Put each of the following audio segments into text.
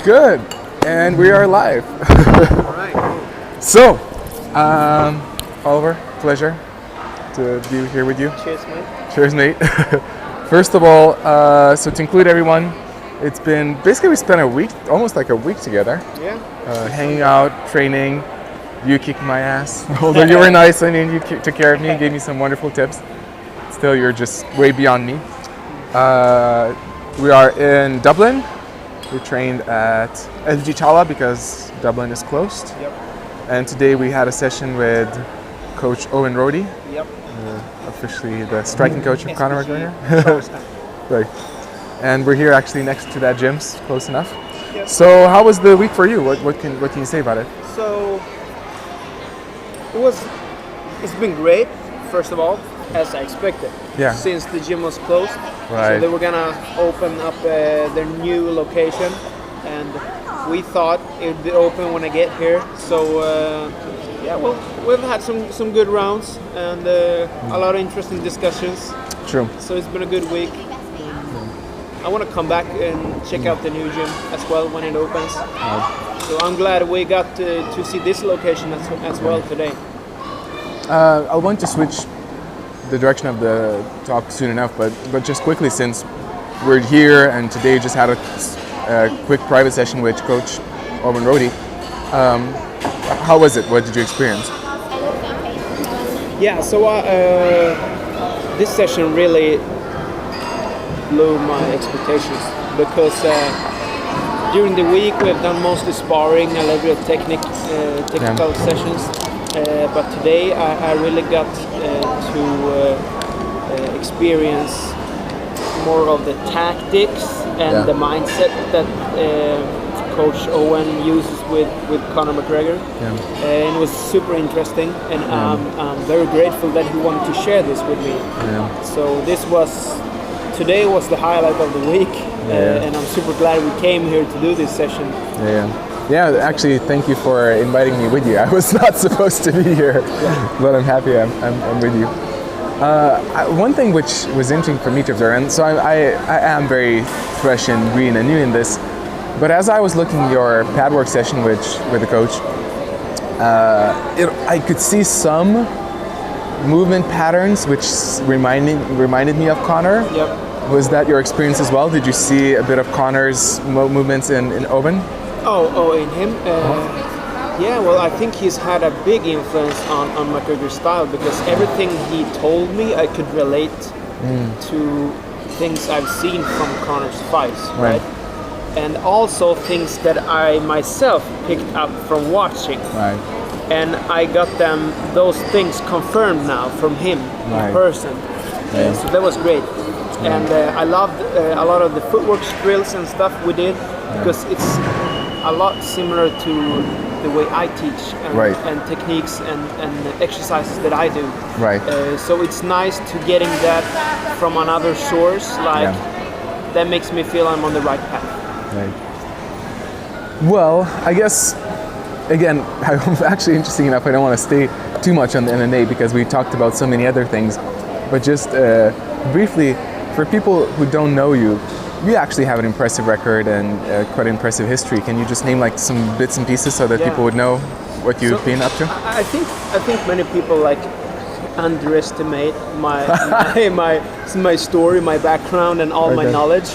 Good, and we are live. All right. Cool. So, Oliver, pleasure to be here with you. Cheers, mate. Cheers, mate. First of all, so to include everyone, it's been basically we spent a week, almost like a week together, Yeah. hanging out, training. You kicked my ass, although you were nice. I mean, you took care of me, gave me some wonderful tips. Still, you're just way beyond me. We are in Dublin. We trained at SG Tala because Dublin is closed. Yep. And today we had a session with Coach Owen Rohde, Yep. officially the striking coach of Conor SPG. McGregor. Right. And we're here actually next to that gym's close enough. Yep. So how was the week for you? What can you say about it? So it's been great. First of all, as I expected. Yeah. Since the gym was closed. Right. So they were gonna open up their new location, and we thought it would be open when I get here. So yeah, well, we've had some good rounds and a lot of interesting discussions. True. So it's been a good week. I want to come back and check out the new gym as well when it opens. So I'm glad we got to see this location as well today. I want to switch the direction of the talk soon enough, but just quickly, since we're here and today just had a quick private session with Coach Owen Rohde. How was it? What did you experience? Yeah, so this session really blew my expectations because during the week we've done mostly sparring, a little bit of technical sessions, but today I really got to experience more of the tactics and the mindset that Coach Owen uses with Conor McGregor, and it was super interesting, and I'm very grateful that he wanted to share this with me. So today was the highlight of the week, and I'm super glad we came here to do this session. Yeah, actually, thank you for inviting me with you. I was not supposed to be here, but I'm happy I'm with you. One thing which was interesting for me to observe, and so I am very fresh and green and new in this, but as I was looking at your pad work session with the coach, I could see some movement patterns which reminded me of Conor. Yep. Was that your experience as well? Did you see a bit of Conor's movements in Owen? Oh, in him? Yeah, well, I think he's had a big influence on McGregor's style because everything he told me I could relate to things I've seen from Conor's fights, right? And also things that I myself picked up from watching. Right. And I got those things confirmed now from him in person. So that was great. And I loved a lot of the footwork drills and stuff we did because it's a lot similar to the way I teach and techniques and exercises that I do. Right. So it's nice to getting that from another source, that makes me feel I'm on the right path. Right. Well, I guess, again, I'm actually interesting enough, I don't want to stay too much on the MMA because we talked about so many other things, but just briefly, for people who don't know you, you actually have an impressive record and quite an impressive history. Can you just name like some bits and pieces so that people would know what you've been up to? I think many people underestimate my story, my background, and all my knowledge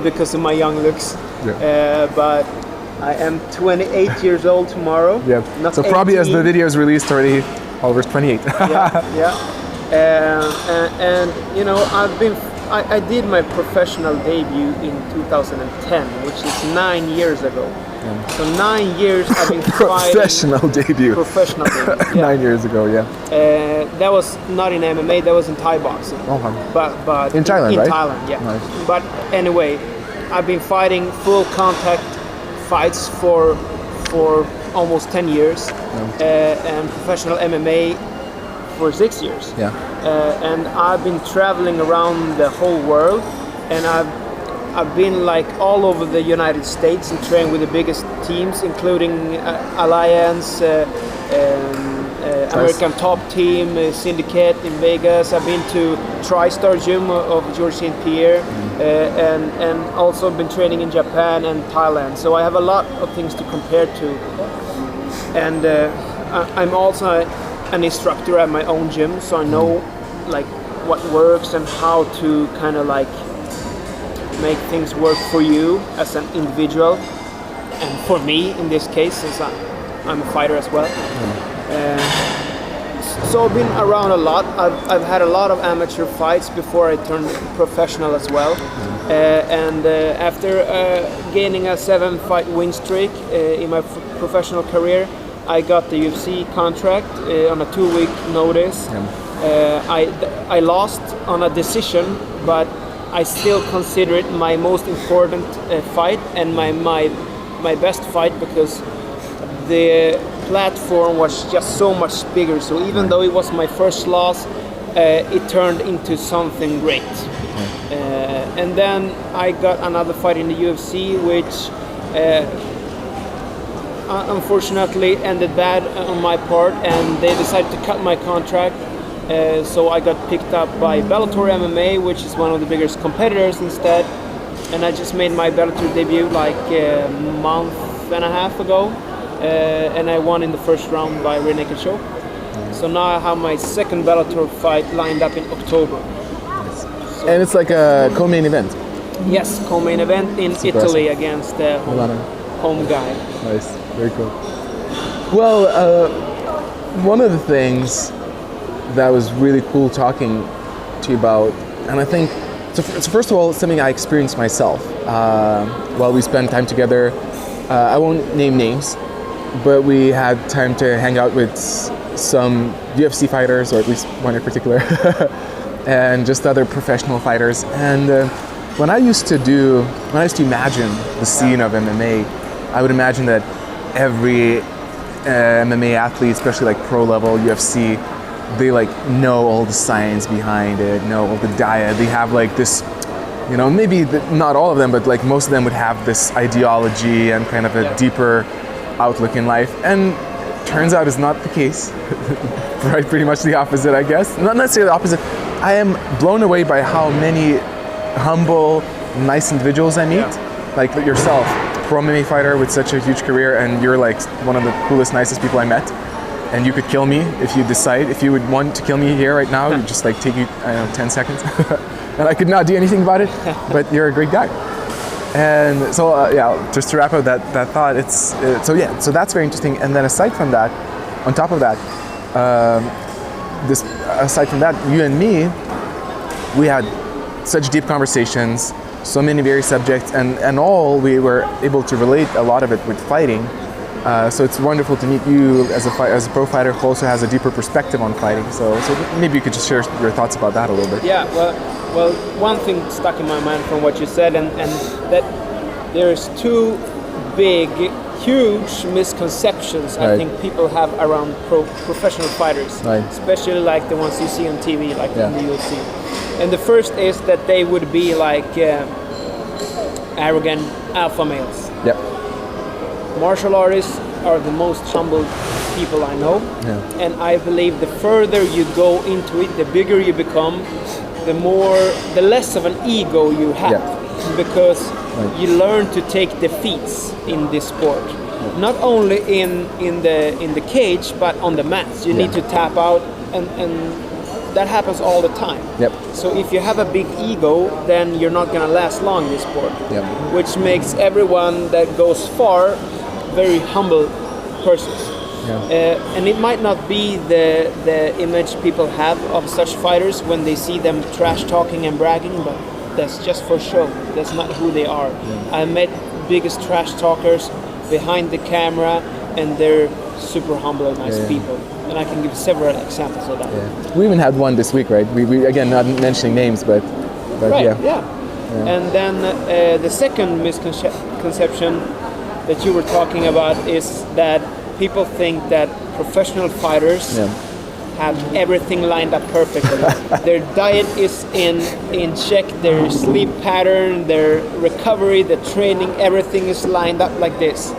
because of my young looks. But I am 28 years old tomorrow. Not so 18. Probably as the video is released already, Oliver's 28. And you know, I did my professional debut in 2010, which is 9 years ago. So 9 years I've been Professional debut. 9 years ago, that was not in MMA, that was in Thai boxing. But in Thailand, in right? Thailand, Nice. But anyway, I've been fighting full contact fights for almost 10 years, and professional MMA for 6 years. And I've been traveling around the whole world, and I've been all over the United States and trained with the biggest teams, including Alliance, American Top Team, Syndicate in Vegas. I've been to TriStar Gym of George St. Pierre, and also been training in Japan and Thailand. So I have a lot of things to compare to. And I'm also an instructor at my own gym, so I know like what works and how to kind of like make things work for you as an individual, and for me in this case, since I'm a fighter as well. So I've been around a lot. I've had a lot of amateur fights before I turned professional as well. And after gaining a 7-fight win streak in my professional career, I got the UFC contract on a 2-week notice. I lost on a decision, but I still consider it my most important fight and my best fight, because the platform was just so much bigger. So even though it was my first loss, it turned into something great. And then I got another fight in the UFC, which unfortunately ended bad on my part, and they decided to cut my contract. So I got picked up by Bellator MMA, which is one of the biggest competitors instead. And I just made my Bellator debut like a month and a half ago. And I won in the first round by rear naked choke. So now I have my second Bellator fight lined up in October. So, and it's like a co-main event. Yes, co-main event in Italy against the home guy. Nice, very cool. Well, one of the things that was really cool talking to you about, and I think, so first of all, it's something I experienced myself while we spent time together. I won't name names, but we had time to hang out with some UFC fighters, or at least one in particular, and just other professional fighters. And when I used to imagine the scene of MMA, I would imagine that every MMA athlete, especially like pro level UFC, they like know all the science behind it, know all the diet. They have like this, you know, maybe not all of them, but like most of them would have this ideology and kind of a deeper outlook in life. And turns out it's not the case. Right, pretty much the opposite, I guess. Not necessarily the opposite. I am blown away by how many humble, nice individuals I meet. Like yourself, pro MMA fighter with such a huge career, and you're like one of the coolest, nicest people I met. And you could kill me if you decide. If you would want to kill me here right now, it'd just like take you, I don't know, 10 seconds. And I could not do anything about it, but you're a great guy. And so, just to wrap up that thought, so that's very interesting. And then aside from that, on top of that, aside from that, you and me, we had such deep conversations, so many various subjects, and all we were able to relate a lot of it with fighting. So it's wonderful to meet you as a pro fighter who also has a deeper perspective on fighting. So maybe you could just share your thoughts about that a little bit. Yeah, well, one thing stuck in my mind from what you said, and that there's two big, huge misconceptions I think people have around professional fighters, especially like the ones you see on TV, like in the UFC. And the first is that they would be like arrogant alpha males. Yep. Martial artists are the most humble people I know, and I believe the further you go into it, the bigger you become, the less of an ego you have, because you learn to take defeats in this sport. Not only in the cage, but on the mats. You need to tap out, and that happens all the time. Yep. So if you have a big ego, then you're not going to last long in this sport, which makes everyone that goes far very humble persons. And it might not be the image people have of such fighters when they see them trash talking and bragging, but that's just for show. That's not who they are. I met biggest trash talkers behind the camera, and they're super humble and nice people. And I can give several examples of that. We even had one this week, right? We again, not mentioning names, but And then the second misconception that you were talking about is that people think that professional fighters have everything lined up perfectly. Their diet is in check, their sleep pattern, their recovery, the training, everything is lined up like this.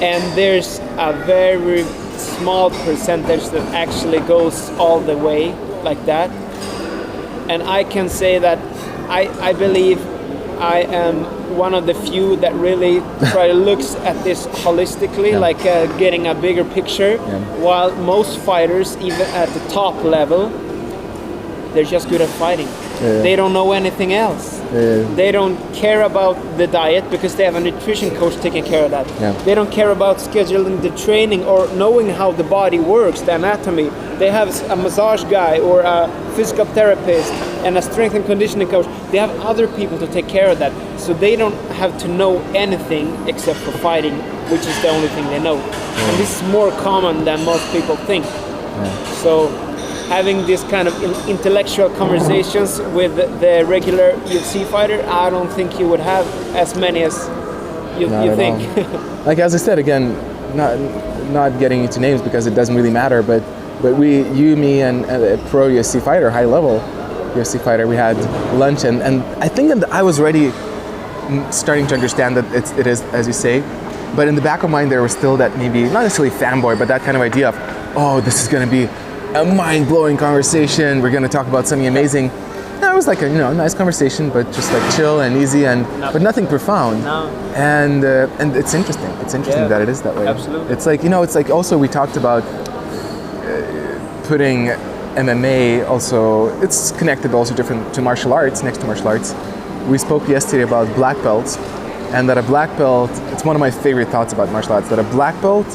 And there's a very small percentage that actually goes all the way like that. And I can say that I believe I am one of the few that really try to look at this holistically, like getting a bigger picture, while most fighters, even at the top level, they're just good at fighting. They don't know anything else. They don't care about the diet because they have a nutrition coach taking care of that. They don't care about scheduling the training or knowing how the body works, the anatomy. They have a massage guy or a physical therapist and a strength and conditioning coach. They have other people to take care of that. So they don't have to know anything except for fighting, which is the only thing they know. And this is more common than most people think. So having this kind of intellectual conversations with the regular UFC fighter, I don't think you would have as many as you think. Like as I said, again, not getting into names because it doesn't really matter, but you, me, and a pro UFC fighter, high level UFC fighter, we had lunch, and I think that I was already starting to understand that it is, as you say, but in the back of mind there was still that maybe, not necessarily fanboy, but that kind of idea of, oh, this is going to be a mind-blowing conversation. We're going to talk about something amazing. No, it was like a nice conversation, but just like chill and easy, but nothing profound. No. And it's interesting. It's interesting that it is that way. Absolutely. It's like it's like also we talked about putting MMA also. It's connected also different to martial arts. Next to martial arts, we spoke yesterday about black belts, and that a black belt. It's one of my favorite thoughts about martial arts. That a black belt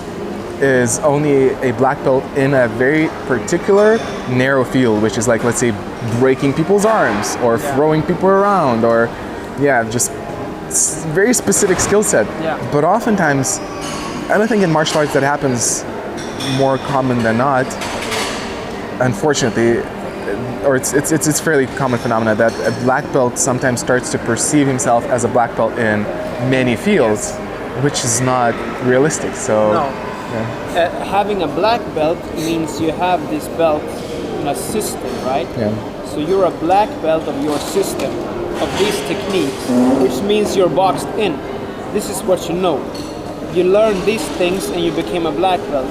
is only a black belt in a very particular narrow field, which is like, let's say, breaking people's arms or throwing people around, or just very specific skill set. But oftentimes, and I think in martial arts that happens more common than not, unfortunately, or it's fairly common phenomena that a black belt sometimes starts to perceive himself as a black belt in many fields, which is not realistic. So. No. Having a black belt means you have this belt in a system, right? So you're a black belt of your system, of these techniques, which means you're boxed in. This is what you know. You learn these things and you became a black belt.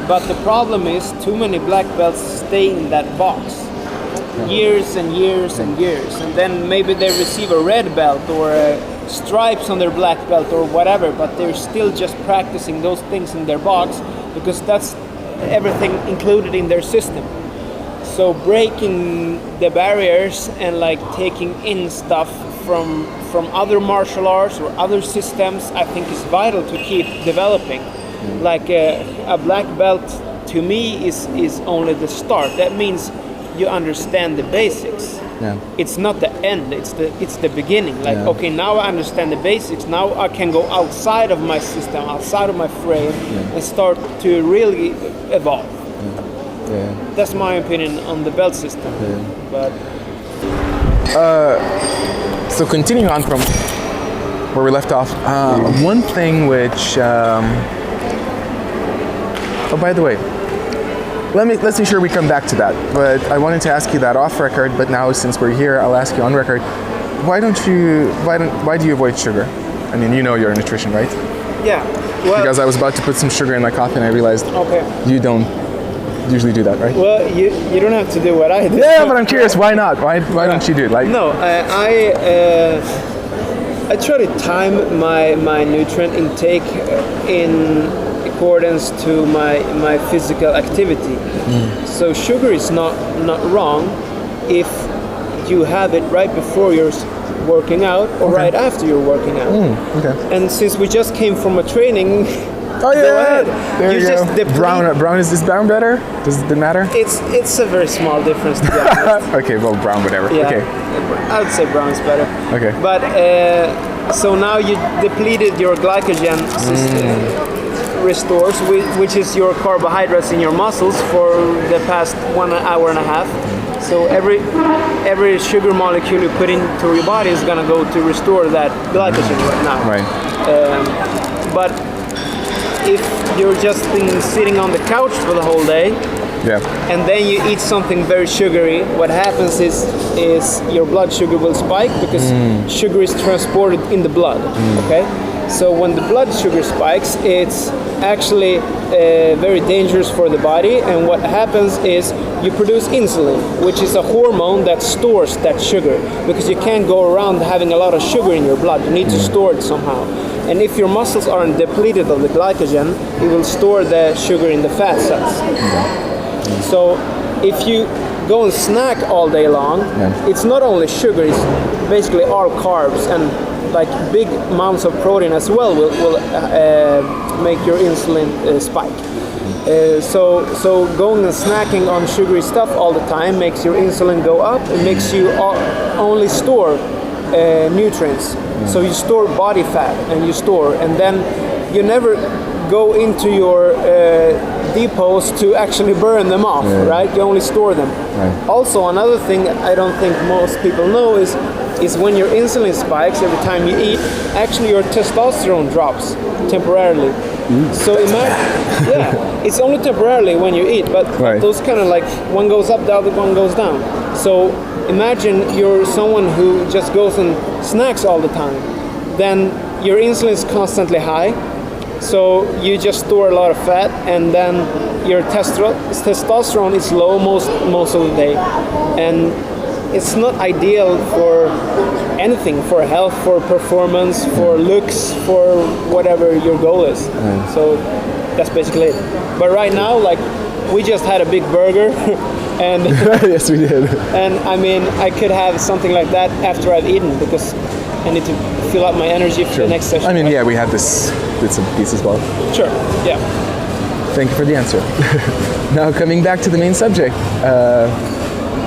But the problem is too many black belts stay in that box. Years and years and years. And then maybe they receive a red belt or stripes on their black belt or whatever, but they're still just practicing those things in their box because that's everything included in their system. So breaking the barriers and like taking in stuff from other martial arts or other systems, I think is vital to keep developing. Like a black belt to me is only the start. That means you understand the basics. It's not the end, it's the beginning. Like, okay, now I understand the basics, now I can go outside of my system, outside of my frame, and start to really evolve. That's my opinion on the belt system. But so continuing on from where we left off, one thing which oh, by the way, let's be sure we come back to that. But I wanted to ask you that off record. But now, since we're here, I'll ask you on record. Why do you avoid sugar? I mean, you know your nutrition, right? Yeah. Well, because I was about to put some sugar in my coffee, and I realized you don't usually do that, right? Well, you don't have to do what I do. Yeah, but I'm curious. Why not? Why don't you do it? Like no, I try to time my nutrient intake in accordance to my physical activity. So sugar is not wrong if you have it right before you're working out or right after you're working out. And since we just came from a training, go ahead. There you go. Just brown is this brown better? Does it matter? It's a very small difference, to be honest. Okay, well, brown, whatever. Yeah, okay. I would say brown is better. Okay. But so now you depleted your glycogen restores, which is your carbohydrates in your muscles for the past 1 hour and a half. So every sugar molecule you put into your body is gonna go to restore that glycogen right now. Right. But if you're just sitting on the couch for the whole day, and then you eat something very sugary, what happens is your blood sugar will spike because sugar is transported in the blood. Okay. So when the blood sugar spikes, it's actually very dangerous for the body, and what happens is you produce insulin, which is a hormone that stores that sugar, because you can't go around having a lot of sugar in your blood. You need to store it somehow. And if your muscles aren't depleted of the glycogen, it will store the sugar in the fat cells. So if you go and snack all day long, it's not only sugar, it's basically all carbs, and like big amounts of protein as well will make your insulin spike. So going and snacking on sugary stuff all the time makes your insulin go up. It makes you only store nutrients. So you store body fat, and then you never go into your depots to actually burn them off, right? You only store them. Also, another thing I don't think most people know is when your insulin spikes every time you eat, actually your testosterone drops temporarily. So imagine, it's only temporarily when you eat, but those kind of like one goes up, the other one goes down. So imagine you're someone who just goes and snacks all the time. Then your insulin is constantly high, so you just store a lot of fat, and then your testosterone is low most of the day, and it's not ideal for anything, for health, for performance, for looks, for whatever your goal is. So that's basically it. But right now, like, we just had a big burger, and yes, we did. And I mean, I could have something like that after I've eaten, because I need to fill up my energy for the next session. I mean, yeah, we had this bits and pieces as well. Sure, yeah. Thank you for the answer. Now, coming back to the main subject,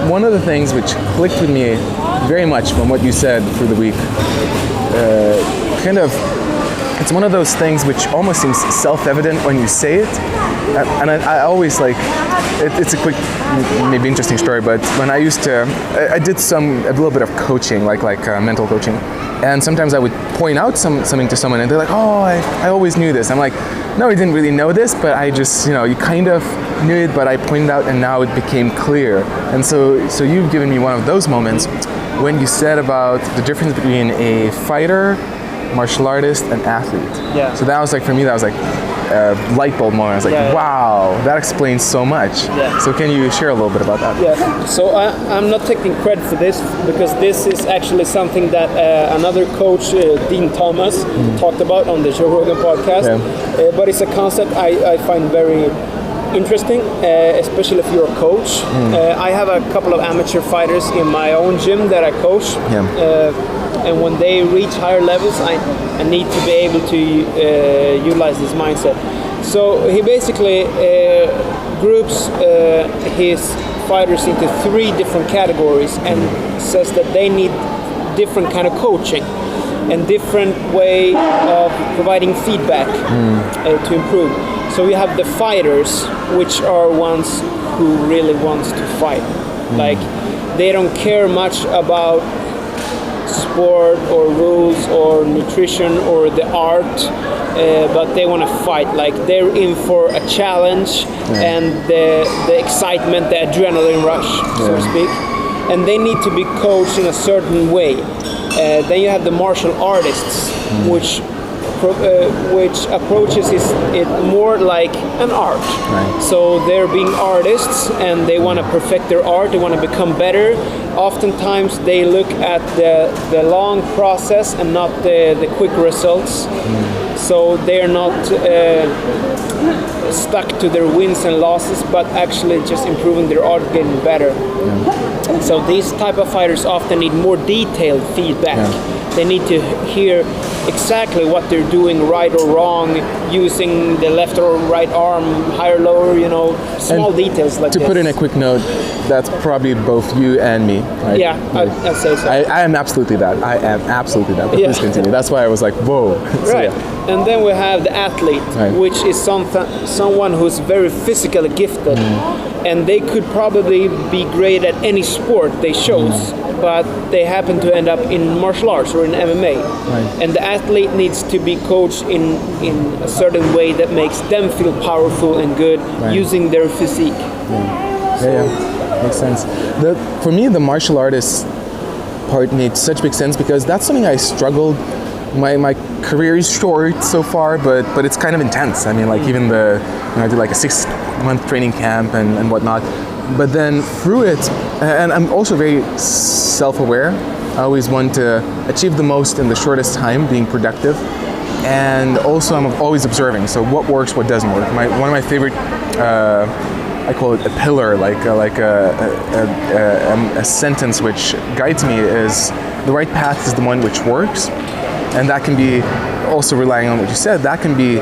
one of the things which clicked with me very much from what you said through the week, it's one of those things which almost seems self-evident when you say it, and I always like, it's a quick, maybe interesting story, but when I used to, I did a little bit of coaching, like mental coaching, and sometimes I would point out something to someone, and they're like, oh, I always knew this. I'm like, no, I didn't really know this, but I just, you kind of knew it, but I pointed out, and now it became clear. And so you've given me one of those moments when you said about the difference between a fighter, martial artist, and athlete. Yeah. So that was like, for me, that was like a light bulb moment. I was like, wow, that explains so much. Yeah. So can you share a little bit about that? Yeah. So I'm not taking credit for this, because this is actually something that another coach, Dean Thomas, talked about on the Joe Rogan podcast. Yeah. But it's a concept I find very interesting, especially if you're a coach. I have a couple of amateur fighters in my own gym that I coach. And when they reach higher levels, I need to be able to utilize this mindset. So he basically groups his fighters into 3 different categories, and says that they need different kind of coaching and different way of providing feedback to improve. So we have the fighters, which are ones who really wants to fight. Like, they don't care much about sport or rules or nutrition or the art, but they want to fight. Like, they're in for a challenge and the excitement, the adrenaline rush, so to speak. And they need to be coached in a certain way. Then you have the martial artists, which approaches it more like an art. So they're being artists, and they want to perfect their art, they want to become better. Oftentimes they look at the long process and not the quick results. So they're not stuck to their wins and losses, but actually just improving their art, getting better. So these type of fighters often need more detailed feedback. They need to hear exactly what they're doing right or wrong, using the left or right arm, higher, lower, small and details like to this. To put in a quick note, that's probably both you and me, right? Yeah, I'd say so. I am absolutely that. But please continue. That's why I was like, whoa. Right. And then we have the athlete, which is someone who's very physically gifted. And they could probably be great at any sport they chose, but they happen to end up in martial arts or in MMA. And the athlete needs to be coached in a certain way that makes them feel powerful and good using their physique. Makes sense. For me, the martial artist part made such big sense, because that's something I struggled my career is short so far, but it's kind of intense. I mean, like even I did like a 6-month training camp and whatnot. But then through it, and I'm also very self-aware. I always want to achieve the most in the shortest time, being productive. And also I'm always observing. So what works, what doesn't work. One of my favorite, I call it a pillar, like a sentence which guides me is the right path is the one which works. And that can be, also relying on what you said, that can be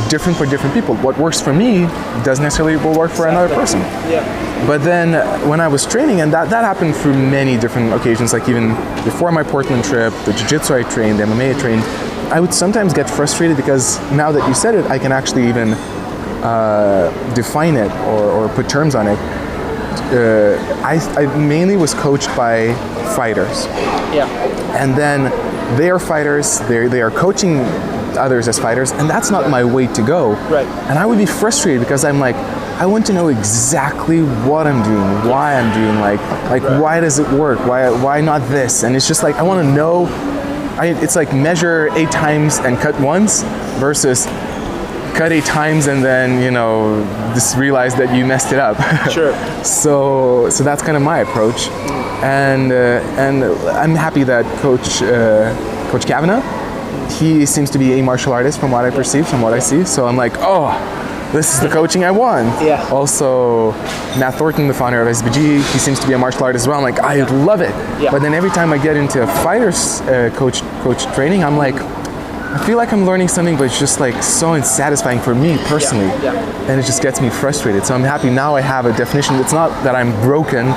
different for different people. What works for me doesn't necessarily will work for another person. Yeah. But then when I was training, and that happened through many different occasions, like even before my Portland trip, the jiu-jitsu I trained, the MMA I trained, I would sometimes get frustrated because now that you said it, I can actually even define it or put terms on it. I mainly was coached by fighters. Yeah. And then they are fighters, they are coaching others as fighters, and that's not my way to go. Right. And I would be frustrated because I'm like, I want to know exactly what I'm doing, why I'm doing, like right. Why does it work? Why not this? And it's just like, I want to know. It's like measure 8 times and cut once versus cut 8 times and then, just realize that you messed it up. Sure. So that's kind of my approach. And I'm happy that Coach Kavanagh, he seems to be a martial artist from what I perceive, from what I see. So I'm like, oh, this is the coaching I want. Yeah. Also, Matt Thornton, the founder of SBG, he seems to be a martial artist as well. I'm like, I love it. Yeah. But then every time I get into a fighter's coach training, I'm like, I feel like I'm learning something, but it's just like so unsatisfying for me personally. And it just gets me frustrated. So I'm happy now I have a definition. It's not that I'm broken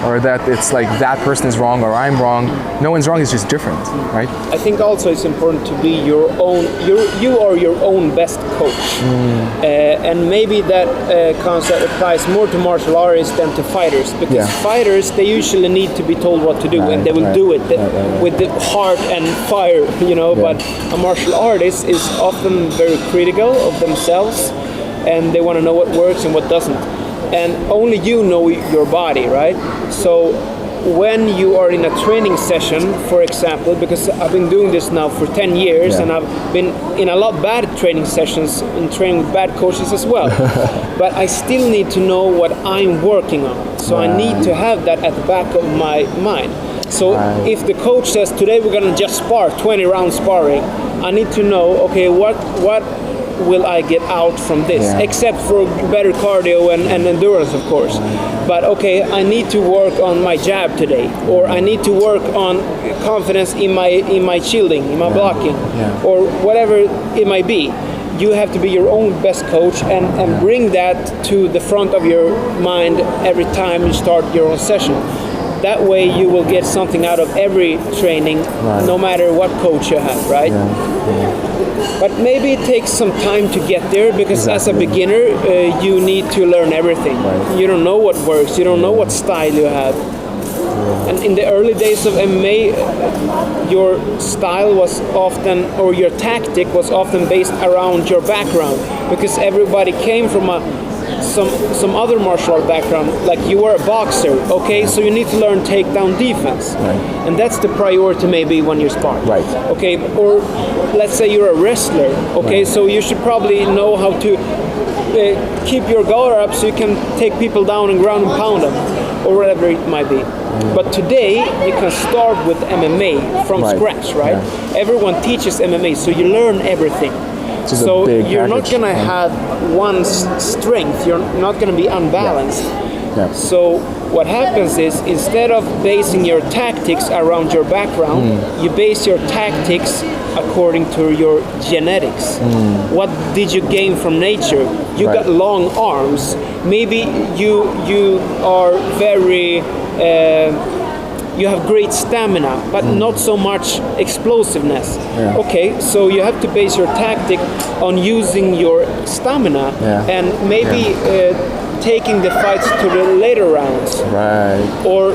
or that it's like that person is wrong or I'm wrong. No one's wrong, it's just different, right? I think also it's important to be your own, you are your own best coach. And maybe that concept applies more to martial artists than to fighters, because fighters, they usually need to be told what to do and they will do it with the heart and fire, but a martial artist is often very critical of themselves and they want to know what works and what doesn't, and only you know your body, right? So when you are in a training session, for example, because I've been doing this now for 10 years and I've been in a lot bad training sessions and training with bad coaches as well, but I still need to know what I'm working on, so I need to have that at the back of my mind. So if the coach says today we're gonna just spar 20 rounds sparring, I need to know, okay, what will I get out from this, except for better cardio and endurance, of course. But okay, I need to work on my jab today, or I need to work on confidence in my shielding, in my blocking, or whatever it might be. You have to be your own best coach and bring that to the front of your mind every time you start your own session. That way you will get something out of every training, no matter what coach you have, right? But maybe it takes some time to get there, because as a beginner, you need to learn everything. You don't know what works, you don't know what style you have. And in the early days of MMA, your style was often, or your tactic was often based around your background, because everybody came from some other martial art background, like you were a boxer, okay, so you need to learn takedown defense, and that's the priority maybe when you spar, okay, or let's say you're a wrestler, okay, so you should probably know how to keep your guard up so you can take people down and ground and pound them, or whatever it might be. But today you can start with MMA from scratch, right? Everyone teaches MMA, so you learn everything. So you're not going to have one strength, you're not going to be unbalanced. So what happens is, instead of basing your tactics around your background, you base your tactics according to your genetics. What did you gain from nature? You got long arms. Maybe you are very you have great stamina, but not so much explosiveness. Okay, so you have to base your tactic on using your stamina and maybe taking the fights to the later rounds. Or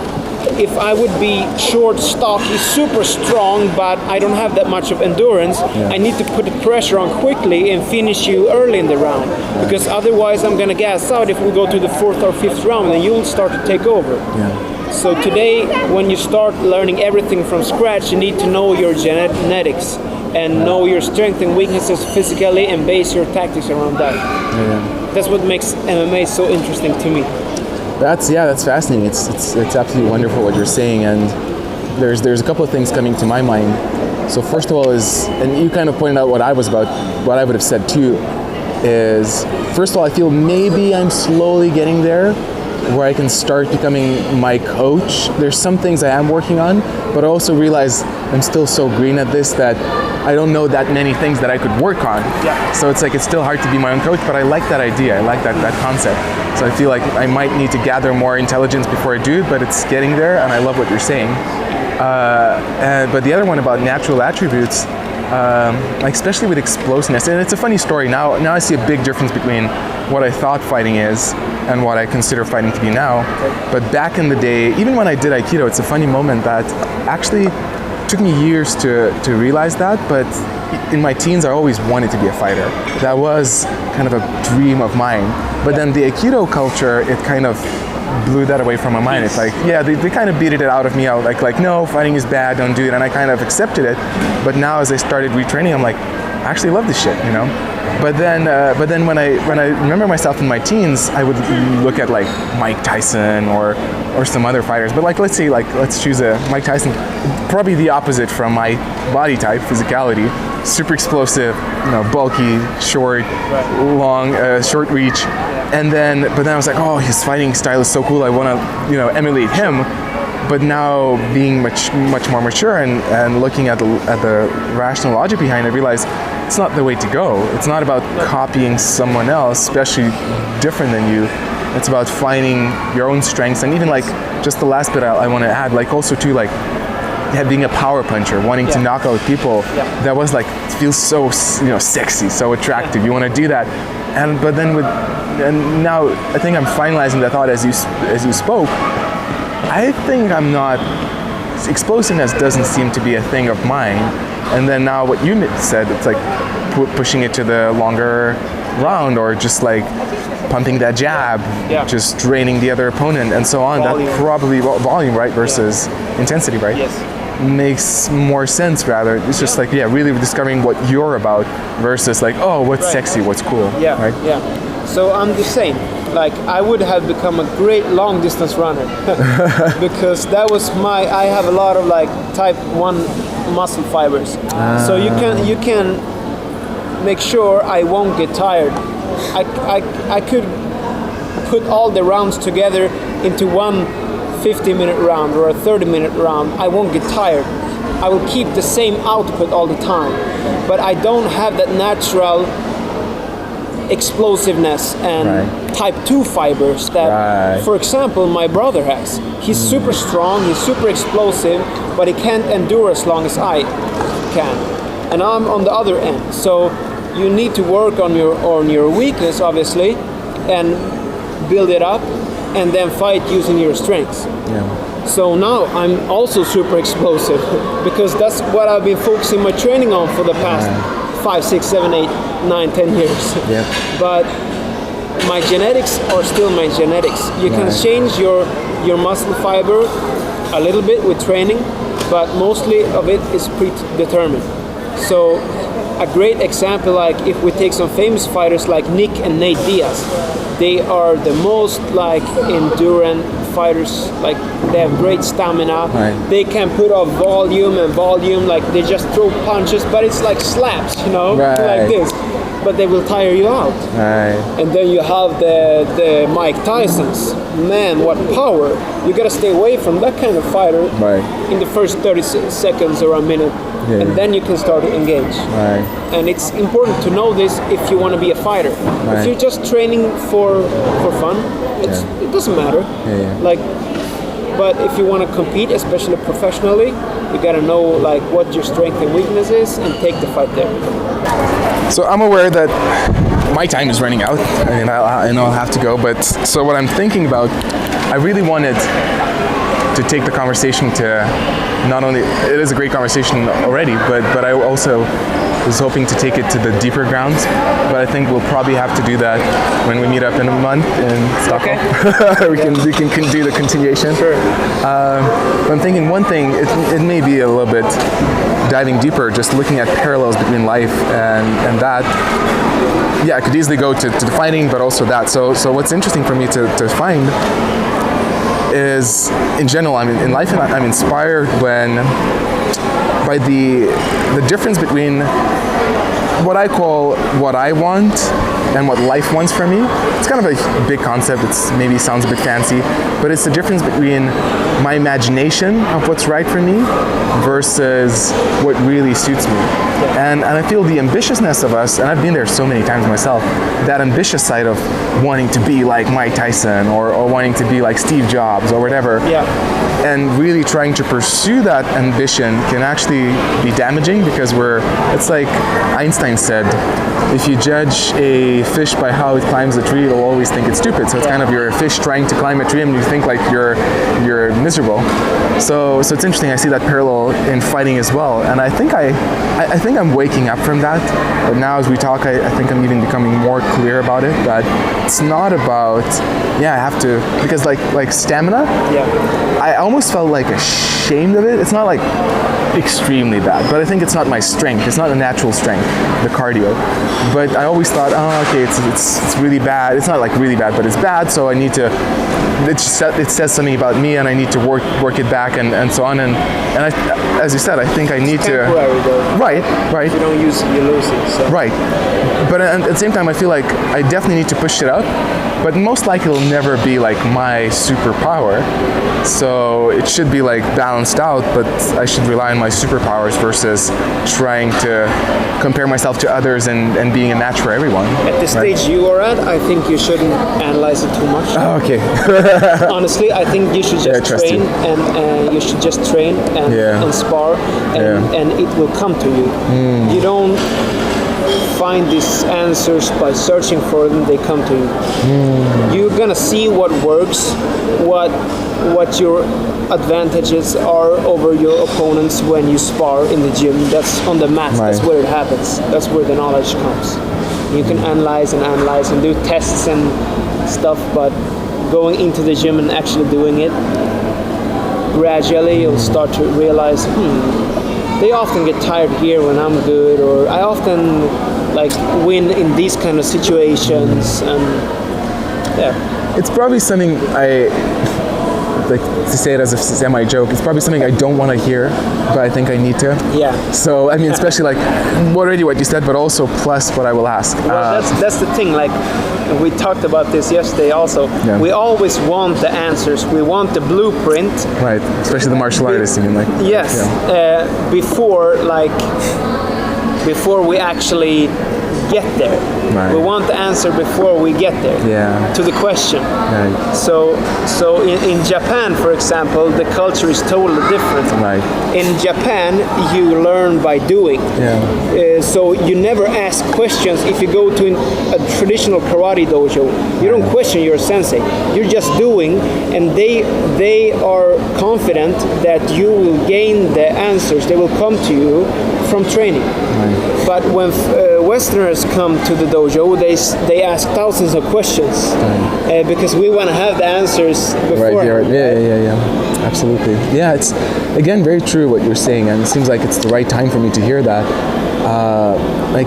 if I would be short, stocky, super strong, but I don't have that much of endurance, I need to put the pressure on quickly and finish you early in the round, because otherwise I'm going to gas out if we go to the 4th or 5th round and you'll start to take over. So today, when you start learning everything from scratch, you need to know your genetics. and know your strengths and weaknesses physically and base your tactics around that. That's what makes MMA so interesting to me. That's fascinating. It's absolutely wonderful what you're saying, and there's a couple of things coming to my mind. So first of all and you kind of pointed out what I would have said too, is first of all, I feel maybe I'm slowly getting there, where I can start becoming my coach. There's some things I am working on, but I also realize I'm still so green at this that I don't know that many things that I could work on. So it's still hard to be my own coach, but I like that idea. I like that concept. So I feel like I might need to gather more intelligence before I do it, but it's getting there, and I love what you're saying. But the other one about natural attributes, especially with explosiveness, and it's a funny story. Now I see a big difference between what I thought fighting is and what I consider fighting to be now. But back in the day, even when I did Aikido, it's a funny moment that actually took me years to realize that, but in my teens I always wanted to be a fighter. That was kind of a dream of mine. But then the Aikido culture, it kind of blew that away from my mind. It's they kind of beated it out of me. I was like, no, fighting is bad, don't do it. And I kind of accepted it. But now as I started retraining, I'm like, I actually love this shit, But then when I remember myself in my teens, I would look at Mike Tyson or some other fighters. But let's choose a Mike Tyson, probably the opposite from my body type, physicality, super explosive, bulky, short, long, short reach. But then I was like, oh, his fighting style is so cool. I want to, emulate him. But now being much more mature and looking at the rational logic behind it, I realized it's not the way to go. It's not about copying someone else, especially different than you. It's about finding your own strengths. And even just the last bit I want to add, also too, being a power puncher, wanting to knock out people. That was it feels so sexy, so attractive. You want to do that. But then now I think I'm finalizing that thought as you spoke. I think I'm not, explosiveness doesn't seem to be a thing of mine. And then now what you said, it's pushing it to the longer round, or just pumping that jab, just draining the other opponent and so on. Volume. That probably, volume, right, versus intensity, right? Yes. Makes more sense rather. It's just really discovering what you're about versus what's sexy, what's cool. Right? So I'm the same. I would have become a great long distance runner because that was I have a lot of type 1 muscle fibers. So you can make sure I won't get tired. I could put all the rounds together into one 50-minute round or a 30-minute round. I won't get tired. I will keep the same output all the time, but I don't have that natural explosiveness and type 2 fibers that, for example, my brother has. He's super strong, he's super explosive, but he can't endure as long as I can. And I'm on the other end. So you need to work on your weakness, obviously, and build it up, and then fight using your strengths. So now I'm also super explosive because that's what I've been focusing my training on for the past 5, 6, 7, 8, 9, 10 years. But my genetics are still my genetics. You can change your muscle fiber a little bit with training, but mostly of it is predetermined. So a great example, if we take some famous fighters like Nick and Nate Diaz, they are the most endurance fighters. They have great stamina. They can put off volume, they just throw punches, but it's slaps, like this. But they will tire you out. And then you have the Mike Tysons. Man, what power! You gotta stay away from that kind of fighter in the first 30 seconds or a minute, and then you can start to engage. And it's important to know this if you want to be a fighter. If you're just training for fun, it doesn't matter. But if you want to compete, especially professionally, you gotta know what your strength and weakness is and take the fight there. So I'm aware that my time is running out and I'll have to go, but so what I'm thinking about, I really wanted to take the conversation to not only, it is a great conversation already, but I also was hoping to take it to the deeper grounds. But I think we'll probably have to do that when we meet up in a month in Stockholm. Okay. we can do the continuation. Sure. But I'm thinking one thing, it may be a little bit diving deeper, just looking at parallels between life and that. Yeah, I could easily go to the fighting, but also that. So what's interesting for me to find is, in general, I mean, in life, I'm inspired by the difference between what I call what I want and what life wants from me. It's kind of a big concept. It's maybe sounds a bit fancy, but it's the difference between my imagination of what's right for me versus what really suits me. And I feel the ambitiousness of us, and I've been there so many times myself, that ambitious side of wanting to be like Mike Tyson or wanting to be like Steve Jobs or whatever. Yeah. And really trying to pursue that ambition can actually be damaging, because it's like Einstein said, if you judge a fish by how it climbs a tree, it'll always think it's stupid. So it's kind of, you're a fish trying to climb a tree and you think like you're miserable. So it's interesting, I see that parallel in fighting as well. And I think I'm waking up from that. But now as we talk, I think I'm even becoming more clear about it, that it's not about, I have to, because like stamina, I almost felt like ashamed of it. It's not like extremely bad, but I think it's not my strength. It's not a natural strength, the cardio. But I always thought, okay, it's really bad. It's not like really bad, but it's bad. So I need to. It says something about me, and I need to work it back, and so on. And I, as you said, I think I need to. Temporary though. Right. If you don't use it, you lose it. So. Right. But at the same time, I feel like I definitely need to push it up. But most likely it'll never be like my superpower. So it should be like balanced out, but I should rely on my superpowers versus trying to compare myself to others and being a match for everyone. At the stage you are at, I think you shouldn't analyze it too much. Oh, okay. Honestly, I think you should just train and you should just train and spar and it will come to you. You don't find these answers by searching for them, they come to you. You're gonna see what works, what your advantages are over your opponents when you spar in the gym. That's on the mat. Right. That's where it happens. That's where the knowledge comes. You can analyze and do tests and stuff, but going into the gym and actually doing it, gradually you'll start to realize, they often get tired here when I'm good, or I often win in these kind of situations, and it's probably something I like to say it as a semi-joke. It's probably something I don't want to hear, but I think I need to. Yeah. So I mean, especially like already what you said, but also plus what I will ask. Well, that's the thing. Like we talked about this yesterday. Also, we always want the answers. We want the blueprint. Right. Especially the martial artists. I mean, like. Yes. Before we actually get there. Right. We want the answer before we get there to the question. Right. So in Japan, for example, the culture is totally different. Right. In Japan, you learn by doing. So you never ask questions. If you go to a traditional karate dojo, you don't question your sensei. You're just doing, and they are confident that you will gain the answers. They will come to you from training. Right. But when Westerners come to the dojo, they ask thousands of questions because we want to have the answers before. Right. Yeah. Absolutely. Yeah, it's again very true what you're saying, and it seems like it's the right time for me to hear that. I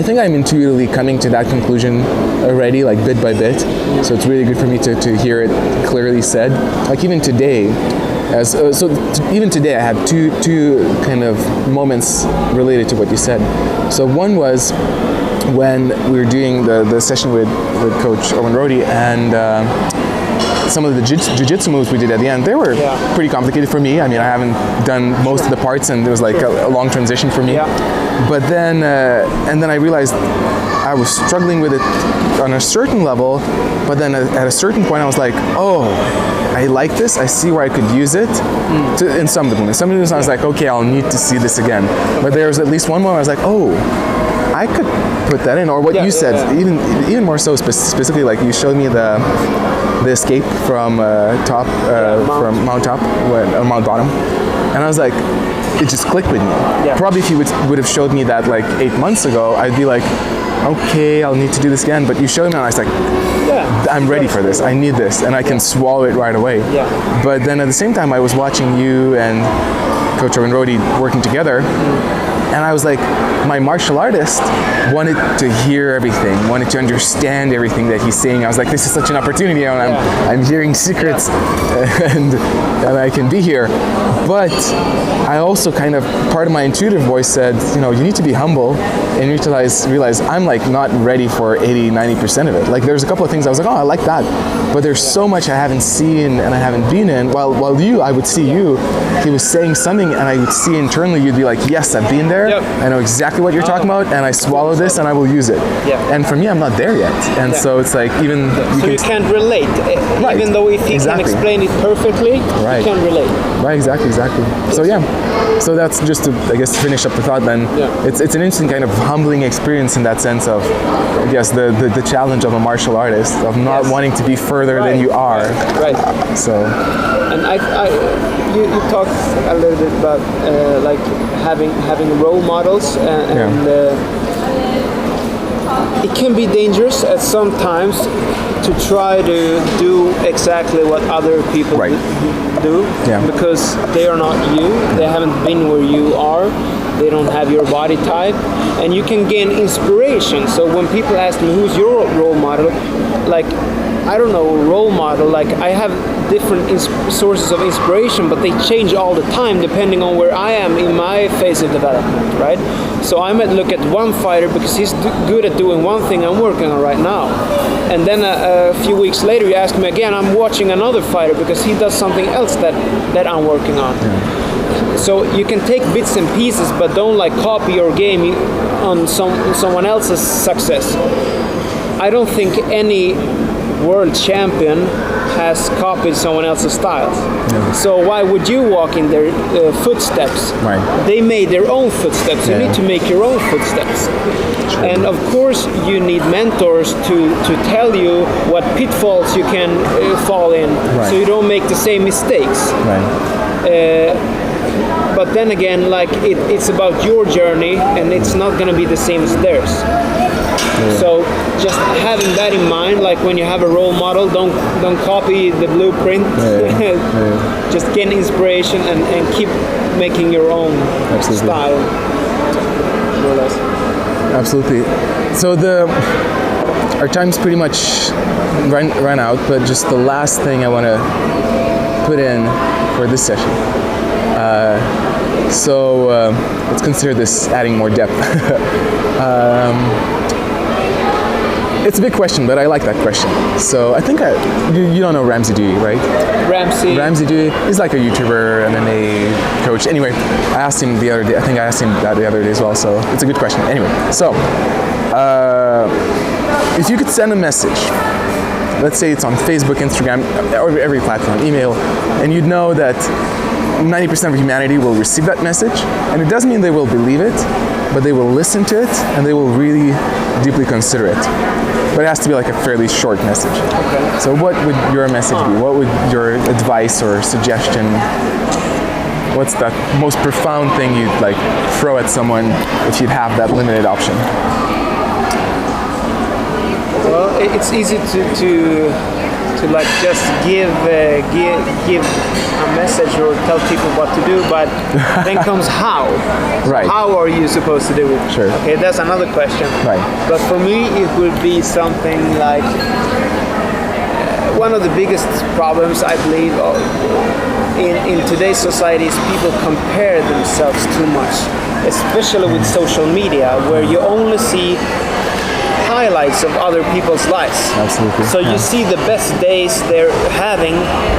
think I'm intuitively coming to that conclusion already, like bit by bit. So it's really good for me to hear it clearly said. Like even today. Even today I had two kind of moments related to what you said. So one was when we were doing the session with Coach Owen Rohde, and some of the jiu-jitsu moves we did at the end, they were pretty complicated for me. I mean, I haven't done most of the parts, and it was like a long transition for me. But then, and then I realized I was struggling with it on a certain level, but then at a certain point I was like, oh, I like this, I see where I could use it in some of the movements. Some of the movements I was like, okay, I'll need to see this again. But there was at least one moment I was like, oh, I could put that in, or what you said, even more so specifically, like you showed me the the escape from from Mount Top, or Mount Bottom, and I was like, it just clicked with me. Yeah. Probably if you would have showed me that like 8 months ago, I'd be like, okay, I'll need to do this again. But you showed me, and I was like, I'm ready for this. I need this, and I can swallow it right away. Yeah. But then at the same time, I was watching you and Coach Owen Rody working together, and I was like, my martial artist wanted to hear everything, wanted to understand everything that he's saying. I was like, this is such an opportunity, and I'm hearing secrets, and I can be here. But I also kind of, part of my intuitive voice said, you need to be humble and realize I'm like not ready for 80-90% of it. Like there's a couple of things I was like, I like that, but there's so much I haven't seen and I haven't been in. While I would see you, he was saying something, and I would see internally, you'd be like, yes, I've been there. Yep. I know exactly what you're talking about, and I swallow this and I will use it. Yeah. And for me, I'm not there yet. And so it's like, even you can't relate. Right. Even though if he can explain it perfectly, you can't relate. Right, exactly. So so that's just to, I guess, finish up the thought then. Yeah. It's an interesting kind of humbling experience in that sense of, I guess, the challenge of a martial artist, of not wanting to be further than you are. Right. So. And you talked a little bit about like having role models, and it can be dangerous at some times to try to do exactly what other people do, because they are not you. They haven't been where you are. They don't have your body type, and you can gain inspiration. So when people ask me, who's your role model, like, I don't know, role model, like I have different sources of inspiration, but they change all the time depending on where I am in my phase of development, right? So I might look at one fighter because he's good at doing one thing I'm working on right now, and then a few weeks later you ask me again, I'm watching another fighter because he does something else that I'm working on. So you can take bits and pieces, but don't like copy your game on someone else's success. I don't think any world champion has copied someone else's styles. So why would you walk in their footsteps? Right. They made their own footsteps. You need to make your own footsteps. True. And of course you need mentors to tell you what pitfalls you can fall in, so you don't make the same mistakes. But then again, like it's about your journey, and it's not going to be the same as theirs. So just having that in mind, like when you have a role model, don't copy the blueprint. Just gain inspiration and keep making your own style, more or less. Absolutely. So our time's pretty much run out, but just the last thing I want to put in for this session. Let's consider this adding more depth. It's a big question, but I like that question. So I think you don't know Ramsey Dewey, right? Ramsey Dewey is like a YouTuber, MMA coach. Anyway, I asked him the other day. I think I asked him that the other day as well. So it's a good question. Anyway, so if you could send a message, let's say it's on Facebook, Instagram, or every platform, email, and you'd know that 90% of humanity will receive that message, and it doesn't mean they will believe it, but they will listen to it and they will really deeply consider it. But it has to be like a fairly short message. Okay. So what would your message be? What would your advice or suggestion? What's that most profound thing you'd like throw at someone if you'd have that limited option? Well, it's easy to like just give a message or tell people what to do, but then comes how. Right. How are you supposed to do it? Sure. Okay, that's another question. Right. But for me, it would be something like one of the biggest problems I believe in today's society is people compare themselves too much, especially with social media, where you only see highlights of other people's lives. Absolutely. So you see the best days they're having,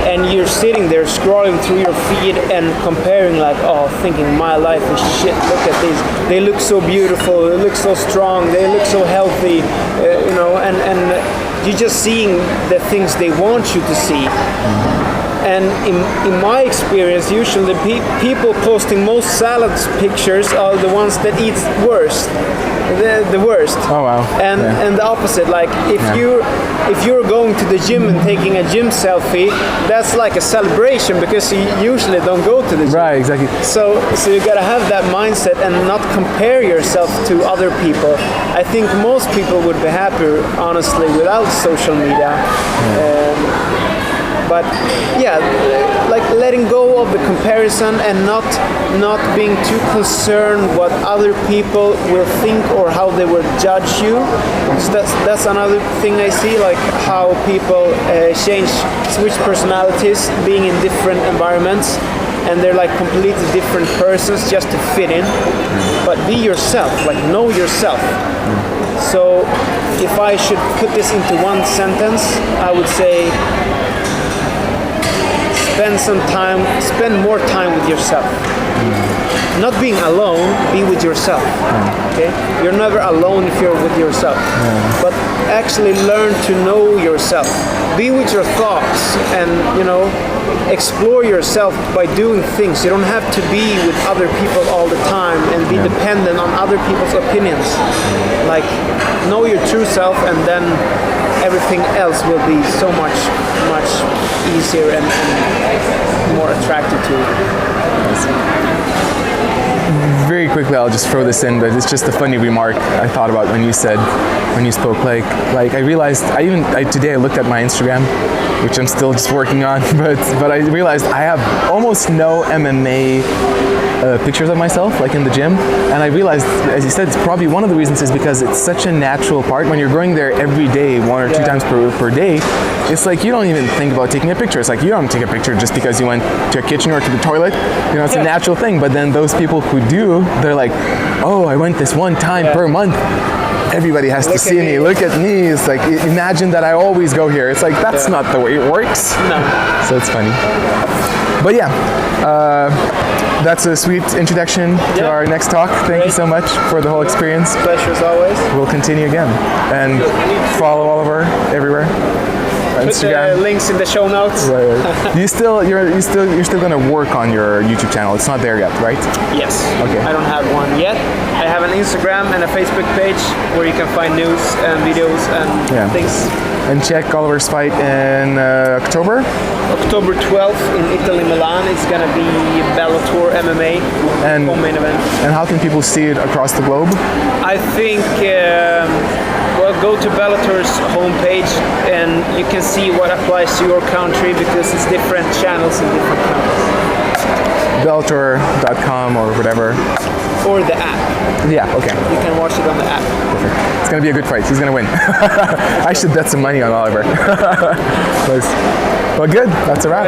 and you're sitting there scrolling through your feed and comparing, like, thinking my life is shit. Look at these. They look so beautiful. They look so strong. They look so healthy. And you're just seeing the things they want you to see. And in my experience, usually people posting most salads pictures are the ones that eat worst, the worst. Oh wow! And the opposite, like if you're going to the gym and taking a gym selfie, that's like a celebration because you usually don't go to the gym. Right, exactly. So you gotta have that mindset and not compare yourself to other people. I think most people would be happier, honestly, without social media. But yeah, like letting go of the comparison and not being too concerned what other people will think or how they will judge you. So that's another thing I see, like how people switch personalities, being in different environments, and they're like completely different persons just to fit in. But be yourself, like know yourself. So if I should put this into one sentence, I would say spend more time with yourself. Not being alone, be with yourself. Okay? You're never alone if you're with yourself. But actually learn to know yourself. Be with your thoughts and, explore yourself by doing things. You don't have to be with other people all the time and be dependent on other people's opinions. Like, know your true self, and then everything else will be so much easier and more attractive to you. Very quickly, I'll just throw this in, but it's just a funny remark I thought about when you spoke. Like I realized, today I looked at my Instagram, which I'm still just working on, but I realized I have almost no MMA pictures of myself, like in the gym, and I realized, as you said, it's probably one of the reasons is because it's such a natural part. When you're going there every day, 1 or 2 times per day, it's like you don't even think about taking a picture. It's like you don't take a picture just because you went to a kitchen or to the toilet. It's a natural thing. But then those people who do, they're like, oh, I went this one time per month. Everybody has to see me. Look at me. It's like, imagine that I always go here. It's like, that's not the way it works. No. So it's funny. But that's a sweet introduction to our next talk. Thank you so much for the whole experience. Pleasure as always. We'll continue again. And follow Oliver everywhere. Instagram. Put the links in the show notes. Right. You're still going to work on your YouTube channel. It's not there yet, right? Yes. Okay. I don't have one yet. I have an Instagram and a Facebook page where you can find news and videos and things. And check Oliver's fight in October? October 12th in Italy, Milan. It's going to be Bellator MMA and main event. And how can people see it across the globe? I think go to Bellator's homepage and you can see what applies to your country because it's different channels in different countries. Bellator.com or whatever. Or the app. Yeah, okay. You can watch it on the app. Perfect. It's going to be a good fight. He's going to win. I should bet some money on Oliver. Well, good. That's a wrap.